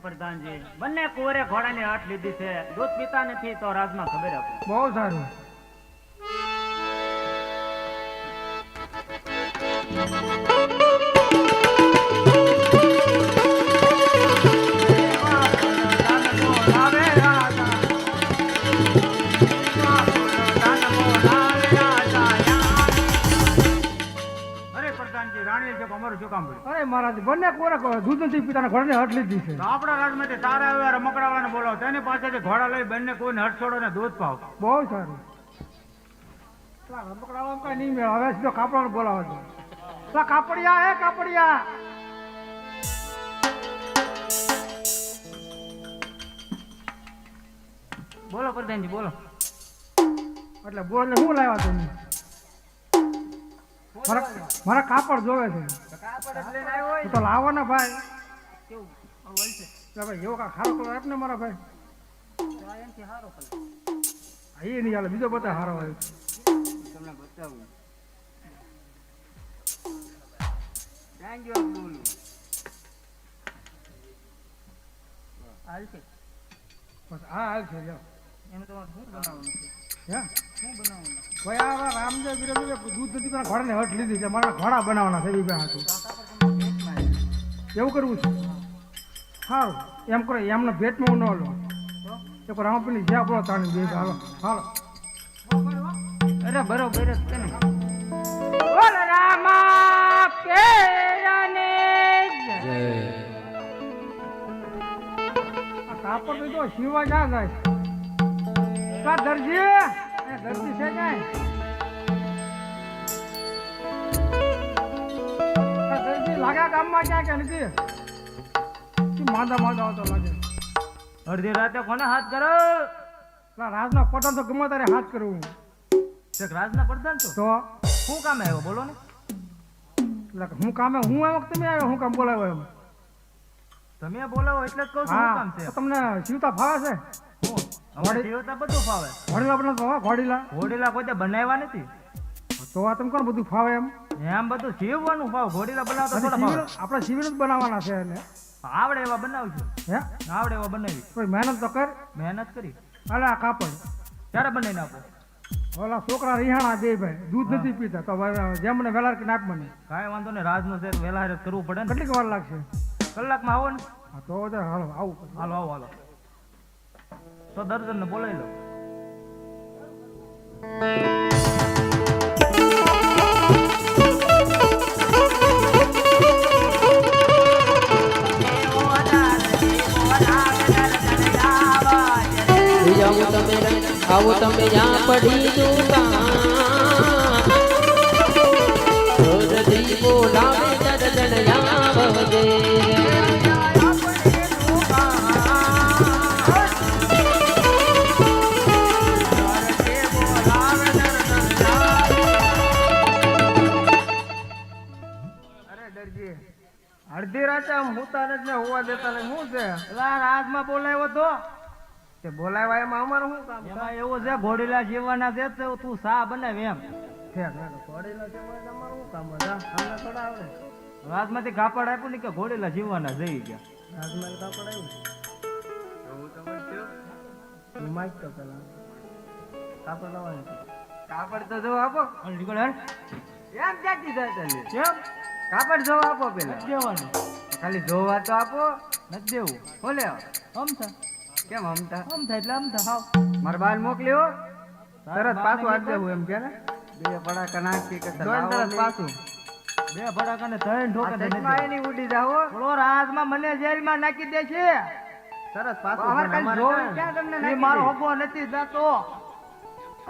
પ્રધાનજી બંને કુંવરે ઘોડાની હાથ લીધી છે, દૂધ પીતા નથી તો રાજમાં ખબર આપો. બહુ સારું. અરે મહારાજ બંને કોરે દૂધ નથી પીતાના ઘોડાને હટ લીધી છે. આપણા રાજમાંથી તારા એવા રમકડાવાળાને બોલાવો, તેની પાસેથી ઘોડા લઈ બંને કોઈને હટ છોડો ને દૂધ પાવ. બહુ સારું. રમકડાવાળા કઈ નહીં મેળ, હવે સીધો કાપડાને બોલાવો છો. કાપડિયા હે કાપડિયા, બોલો પ્રધાનજી બોલો. એટલે બોલ શું લાવ્યા તમે? મારા કાપડ જોવે છે. તો લાવો ને ભાઈ. ભાઈ એવો કા ખારો કલર આપ ને મારા ભાઈ. એ નહીં ચાલે, બીજો બધા સારો હોય. તમને બતાવું. બસ હા હાલ છે. એમ તમારે શું બનાવવાનું છે? હે શું બનાવવાનું? ભાઈ આ રામદેવ વિરોધી દૂધ નથી પણ ઘોડાને હટ લીધી છે. મારા ઘોડા બનાવવાના છે. એવું કરવું છે? સારું એમ કરો, એમને ભેટમાં ન લો. એક રામપીની જે આપણો તાણી દે. હાલો હાલો. અરે બરોબર જ છે ને. બોલ રામા કેરાને જય. આ કાપડ તો શિવા જા જાય. કા દરજી દરજી છે કાંઈ? દરજી લાગ્યા ગામમાં ક્યાં કે નથી? માંદા માંદા આવતો લાગે. અડધી રાતે કોને હાથ કરો? રાજના પઠાણ તો ગમે તારે હાથ કરવું. રાજના પ્રધાન તો શું કામે આવ્યો બોલો ને? હું કામે હું આવ્યો તમે આવ્યો? હું કામ બોલાવ્યો? એમ તમે બોલાવો એટલે જ કહું છું. શું કામ છે? તમને શિવતા ફાવે છે? અમારે જીવતા બધું ફાવે. ઘોડીલા બનાવતો હો ઘોડીલા ઘોડીલા કોઈ દી બનાવ્યા નથી. તો આ તમે કોણ બધું ફાવે એમ એમ બધું સીવવાનું ફાવ. ઘોડીલા બનાવતા થોડા ફાવે. આપણે સિવિલ જ બનાવવાના છે એને આવડે એવા બનાવશું. હે આવડે એવા બનાવી. કોઈ મહેનત તો કર મહેનત કરી. હાલે આ કાપડ ક્યારે બનાવીને આપો? ઓલા છોકરા રિહાણા બે ભાઈ દૂધ નથી પીતા તો જેમ મને વેલાર કે નાપ મને કાંઈ વાંધો નહીં. રાજનો છે વહેલા હારે કરવું પડે ને. કેટલીક વાર લાગશે કલાકમાં આવો ને. હા તો હાલો આવું હાલો આવો હાલો. તો દર્જન ને બોલાવી લો. આવો તમે જ્યાં પડી દુકાન રોજ દીવો લાવે દર્જન આવજે અડધી રાતે આમ હુતા ને હોવા દેતા ને શું છે એલા રાજમાં બોલાવ્યો તો. તે બોલાવ્યા એમાં અમારું શું કામ એમાં એવું છે ઘોડીલા જીવવાના છે તો તું શા બનાવ એમ. ઘોડીલા છે અમારું શું કામ બધા અમને થોડા આવડે રાજમાંથી કાપડ આપ્યું ને કે ઘોડીલા જીવવાના જઈ ગયા. રાજમાં કાપડ આવ્યું હું માઇક તો પેલા કાપડ લાવવાનું કાપડ તો જો આપો અને નીકળ હેડ. એમ ક્યાંથી થાય ચાલે કેમ? કાપડ જો આપો પેલા નથી દેવાનું. ખાલી જોવા તો આપો નથી દેવું. બોલે અમથા કેમ અમતા અમથા એટલે અમથા હાવ. મારા બાર મોકલ્યો તરત પાછું બાને આપી દેવું એમ કે ને બે પડાકા નાખી કે તરત પાછું બે ભડાકાને ત્રણ ઠોકે તો નથી. ચશ્મા એની ઉડી જાઓ ઓલો રાજમાં મને જેલમાં નાખી દે છે. તરત પાછું અમારે કાંઈ અમારે જોવું ક્યાં તમને એ નાખી મારો દે? હગો નથી જાતો.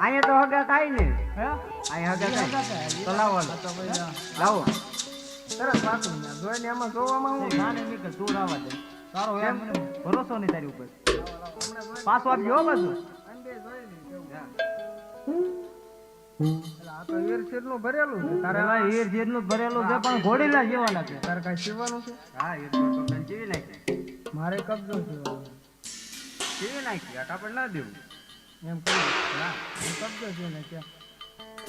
અહીંયા તો હગા થાય ને હે? અહીંયા હગા હગા થાય થાય. તો લાવો આ તો ભાઈ આ. લાવો તરત પાછું જોઈને એમાં જોવામાં હું નાને નીકળ, તું રાવા દે. તારો એમ મને ભરોસો નહીં તારી ઉપર. પાછું આપજો હો પાછું. આ તો વીરશીર નું ભરેલું છે તારે તારે હીર જેટલું જ ભરેલું છે પણ ઘોડીલા જીવવાના છે. તારે કઈ સીવવાનું છે હા એ તો તમને જીવી નાખી મારે કબજો છે જીવી નાખી આ કાપડ ના દેવું એમ કરી હા એમ કબજો છે ને કે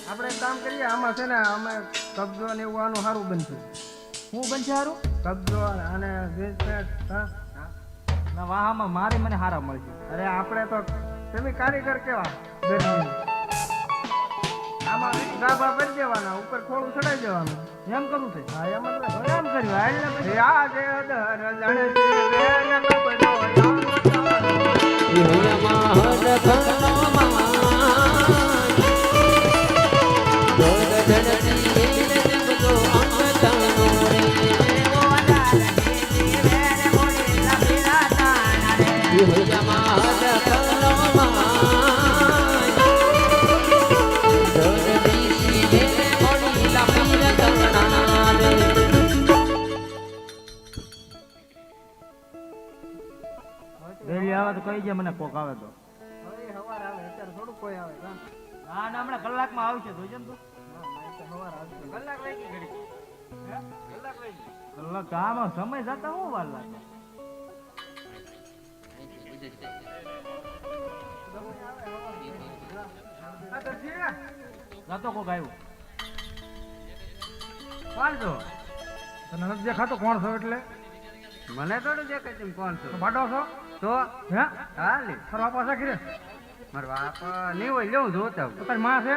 આપણે એક કામ કરીએ આમાં છે ને અમે કબજો ને એવું આનું સારું બનશે હું બનશે હારું? કબજો અને વેચપેટ હા ના વાહામાં મારી મને હારા મળશે. અરે આપણે તો તમે કારીગર કેવા દરજી આમાં ગાભા ભરી દેવાના ઉપર ખોળું ચડાઈ દેવાનું એમ કરવું છે? હા એમ જ તો એમ કર્યું હાલ ને પછી. યાદ દર જણ કબજો વિહયમાં હરખનો માન દર્જનથી જગતો અંગતાનો રે વિહયમાં હરખનો માન દર્જનથી મોડી લાપીર તણા રે વહેલી આવે તો કહી દે મને કોક આવે તો. હવે હવાર આવે અત્યારે થોડું કોઈ આવે હા ના ના હમણાં કલાકમાં આવશે જોજે ને તું. હવાર આવશે કલાક લઈ ગઈ ઘડી હે? કલાક લઈ ગઈ કલાક આમાં સમય જતા હું વાર લાગે. આ તો છે જાતો કોક આવ્યું. કોણ છો તને નથી દેખાતો કોણ છો એટલે મને થોડું દેખાય તમે કોણ છો બાટો છો તો હે હા લે તારા બાપા છે ખીરે મારા બાપ નહીં હોય લેવું જોતા તો તારી માં છે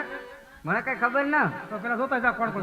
મને કઈ ખબર ના તો પેલા જોતા જા કોણ કોણ